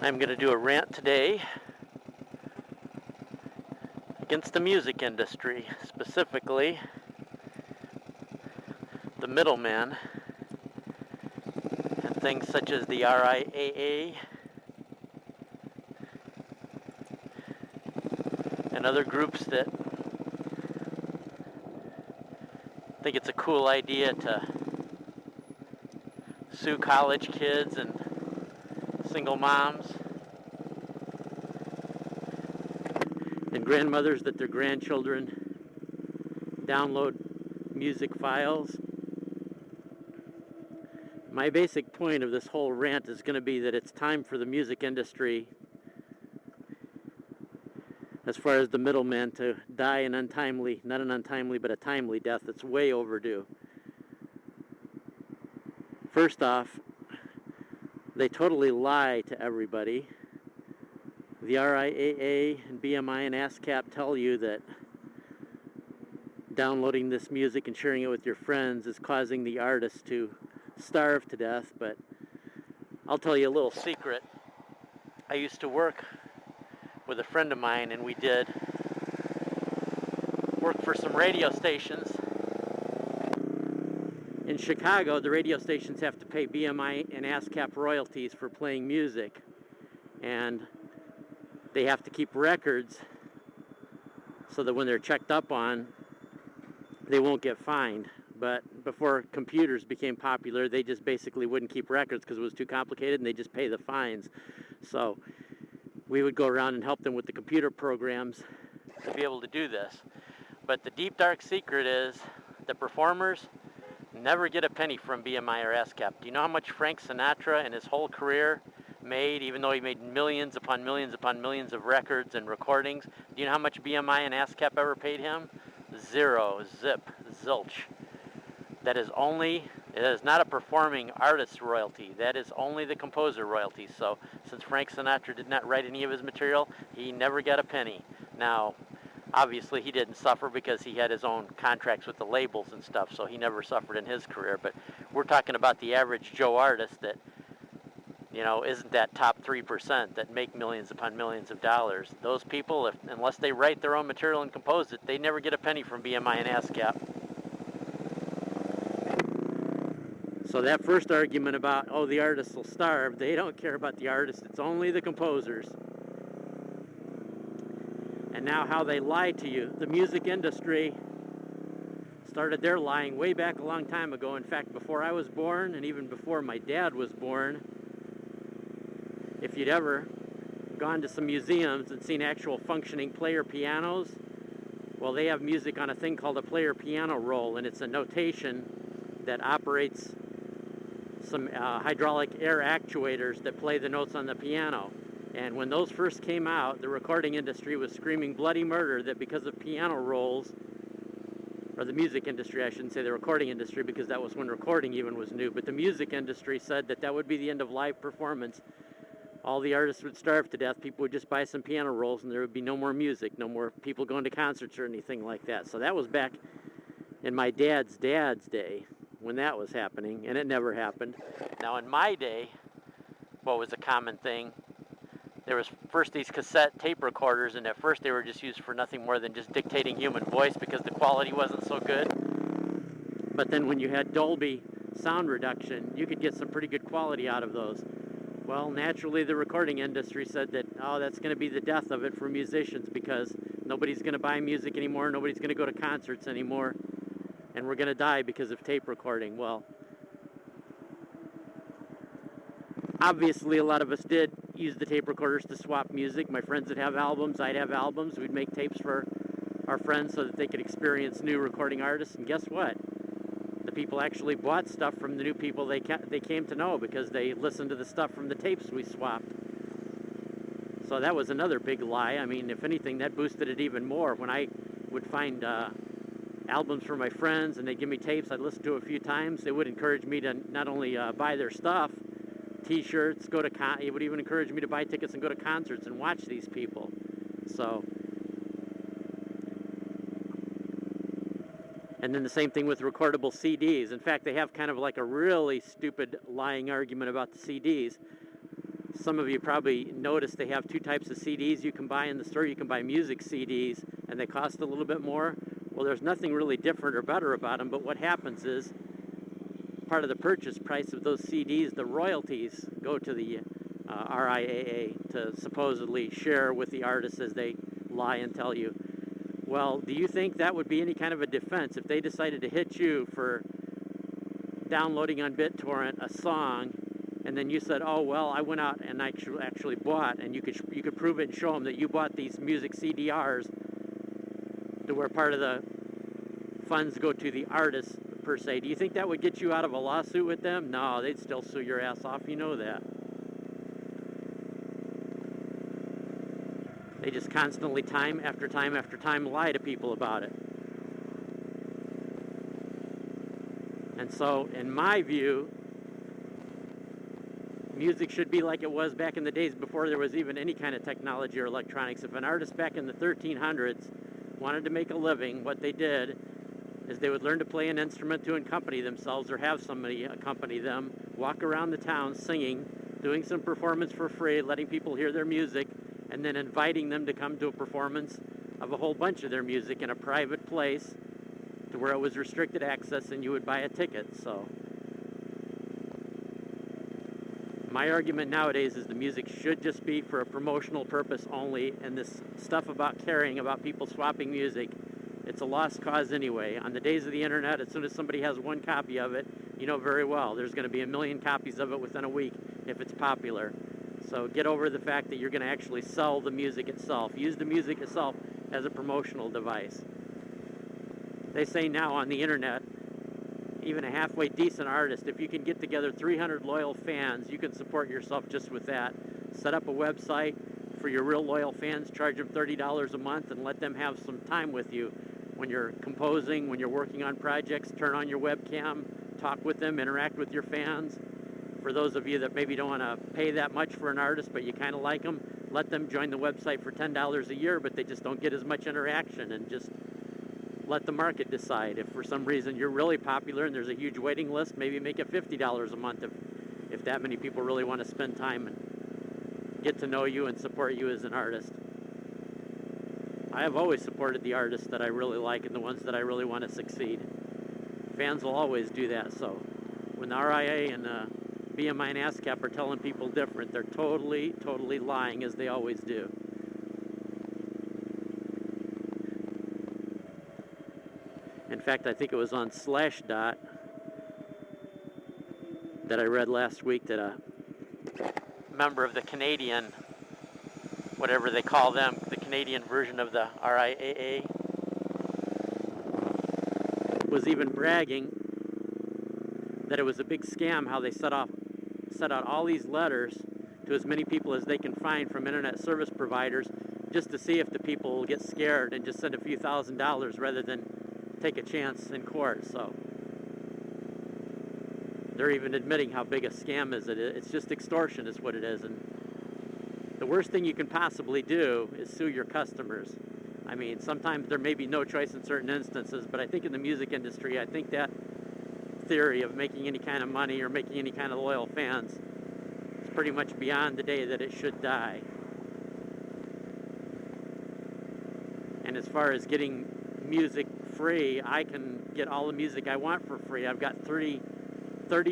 I'm going to do a rant today against the music industry, specifically the middleman and things such as the RIAA and other groups that think it's a cool idea to sue college kids and single moms and grandmothers that their grandchildren download music files. My basic point of this whole rant is going to be that it's time for the music industry, as far as the middleman, to die an untimely, not an untimely, but a timely death that's way overdue. First off, they totally lie to everybody. The RIAA and BMI and ASCAP tell you that downloading this music and sharing it with your friends is causing the artists to starve to death, but I'll tell you a little secret. I used to work with a friend of mine, and we did work for some radio stations. In Chicago, the radio stations have to pay BMI and ASCAP royalties for playing music, and they have to keep records so that when they're checked up on, they won't get fined. But before computers became popular, they just basically wouldn't keep records because it was too complicated, and they just pay the fines. So we would go around and help them with the computer programs to be able to do this. But the deep, dark secret is the performers never get a penny from BMI or ASCAP. Do you know how much Frank Sinatra in his whole career made, even though he made millions upon millions upon millions of records and recordings? Do you know how much BMI and ASCAP ever paid him? Zero, zip, zilch. That is only, it is not a performing artist royalty. That is only the composer royalty. So since Frank Sinatra did not write any of his material, he never got a penny. Now, obviously he didn't suffer because he had his own contracts with the labels and stuff, so he never suffered in his career. But we're talking about the average Joe artist that, you know, isn't that top 3% that make millions upon millions of dollars. Those people, unless they write their own material and compose it, they never get a penny from BMI and ASCAP. So that first argument about, oh, the artists will starve, they don't care about the artists, it's only the composers. And now how they lie to you. The music industry started their lying way back a long time ago. In fact, before I was born, and even before my dad was born. If you'd ever gone to some museums and seen actual functioning player pianos, well, they have music on a thing called a player piano roll, and it's a notation that operates some hydraulic air actuators that play the notes on the piano. And when those first came out, the recording industry was screaming bloody murder that because of piano rolls, or the music industry, I shouldn't say the recording industry, because that was when recording even was new, but the music industry said that that would be the end of live performance. All the artists would starve to death, people would just buy some piano rolls, and there would be no more music, no more people going to concerts or anything like that. So that was back in my dad's day when that was happening, and it never happened. Now in my day, what was a common thing, there was first these cassette tape recorders, and at first they were just used for nothing more than just dictating human voice because the quality wasn't so good. But then when you had Dolby sound reduction, you could get some pretty good quality out of those. Well, naturally the recording industry said that, oh, that's going to be the death of it for musicians because nobody's going to buy music anymore, nobody's going to go to concerts anymore, and we're going to die because of tape recording. Well, obviously a lot of us did use the tape recorders to swap music. My friends would have albums, I'd have albums. We'd make tapes for our friends so that they could experience new recording artists. And guess what? The people actually bought stuff from the new people they came to know because they listened to the stuff from the tapes we swapped. So that was another big lie. I mean, if anything, that boosted it even more. When I would find albums for my friends and they'd give me tapes I'd listen to a few times, they would encourage me to not only buy their stuff, t-shirts, it would even encourage me to buy tickets and go to concerts and watch these people. So, and then the same thing with recordable CDs. In fact, they have kind of like a really stupid lying argument about the CDs. Some of you probably noticed they have two types of CDs you can buy in the store. You can buy music CDs, and they cost a little bit more. Well, there's nothing really different or better about them, but what happens is part of the purchase price of those CDs, the royalties go to the RIAA to supposedly share with the artists as they lie and tell you. Well, do you think that would be any kind of a defense if they decided to hit you for downloading on BitTorrent a song, and then you said, oh, well, I went out and actually bought, and you could prove it and show them that you bought these music CDRs to where part of the funds go to the artists per se. Do you think that would get you out of a lawsuit with them? No, they'd still sue your ass off. You know that. They just constantly, time after time after time, lie to people about it. And so, in my view, music should be like it was back in the days before there was even any kind of technology or electronics. If an artist back in the 1300s wanted to make a living, what they did is they would learn to play an instrument to accompany themselves or have somebody accompany them, walk around the town singing, doing some performance for free, letting people hear their music, and then inviting them to come to a performance of a whole bunch of their music in a private place to where it was restricted access and you would buy a ticket. So my argument nowadays is the music should just be for a promotional purpose only, and this stuff about caring about people swapping music, it's a lost cause anyway. On the days of the internet, as soon as somebody has one copy of it, you know very well there's going to be a million copies of it within a week if it's popular. So get over the fact that you're going to actually sell the music itself. Use the music itself as a promotional device. They say now on the internet, even a halfway decent artist, if you can get together 300 loyal fans, you can support yourself just with that. Set up a website for your real loyal fans, charge them $30 a month, and let them have some time with you when you're composing, when you're working on projects. Turn on your webcam, talk with them, interact with your fans. For those of you that maybe don't want to pay that much for an artist, but you kind of like them, let them join the website for $10 a year, but they just don't get as much interaction, and just let the market decide. If for some reason you're really popular and there's a huge waiting list, maybe make it $50 a month if that many people really want to spend time and get to know you and support you as an artist. I have always supported the artists that I really like and the ones that I really want to succeed. Fans will always do that. So when the RIA and BMI and ASCAP are telling people different, they're totally lying, as they always do. In fact, I think it was on Slashdot that I read last week that a member of the Canadian, whatever they call them, the Canadian version of the RIAA, was even bragging that it was a big scam how they set out all these letters to as many people as they can find from internet service providers just to see if the people will get scared and just send a few $1,000s rather than take a chance in court. So they're even admitting how big a scam is it. It's just extortion is what it is. And the worst thing you can possibly do is sue your customers. I mean, sometimes there may be no choice in certain instances, but I think in the music industry, I think that theory of making any kind of money or making any kind of loyal fans is pretty much beyond the day that it should die. And as far as getting music free, I can get all the music I want for free. I've got 30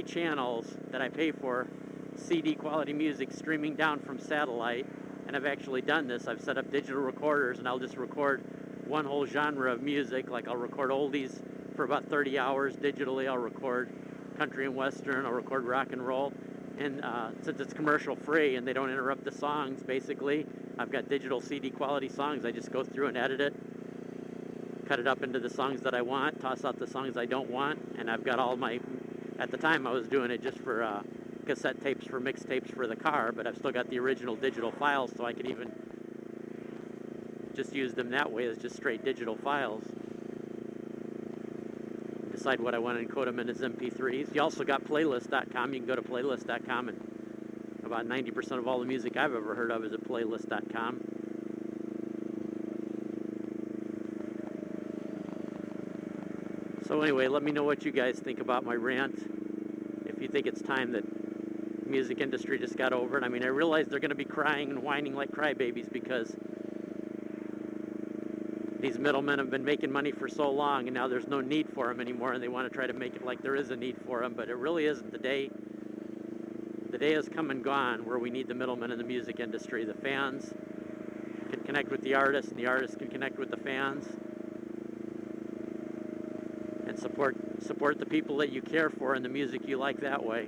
channels that I pay for, CD quality music streaming down from satellite, and I've actually done this. I've set up digital recorders, and I'll just record one whole genre of music. Like I'll record oldies for about 30 hours digitally. I'll record country and western. I'll record rock and roll. And since it's commercial free and they don't interrupt the songs, basically, I've got digital CD quality songs. I just go through and edit it, cut it up into the songs that I want, toss out the songs I don't want, and I've got all my, at the time I was doing it just for cassette tapes for mixtapes for the car, but I've still got the original digital files, so I could even just use them that way as just straight digital files. Decide what I want to encode them in as MP3s. You also got playlist.com. You can go to playlist.com, and about 90% of all the music I've ever heard of is at playlist.com. So anyway, let me know what you guys think about my rant. If you think it's time that music industry just got over it. I mean, I realize they're going to be crying and whining like crybabies because these middlemen have been making money for so long, and now there's no need for them anymore, and they want to try to make it like there is a need for them, but it really isn't. The day has come and gone where we need the middlemen in the music industry. The fans can connect with the artists, and the artists can connect with the fans, and support the people that you care for and the music you like that way.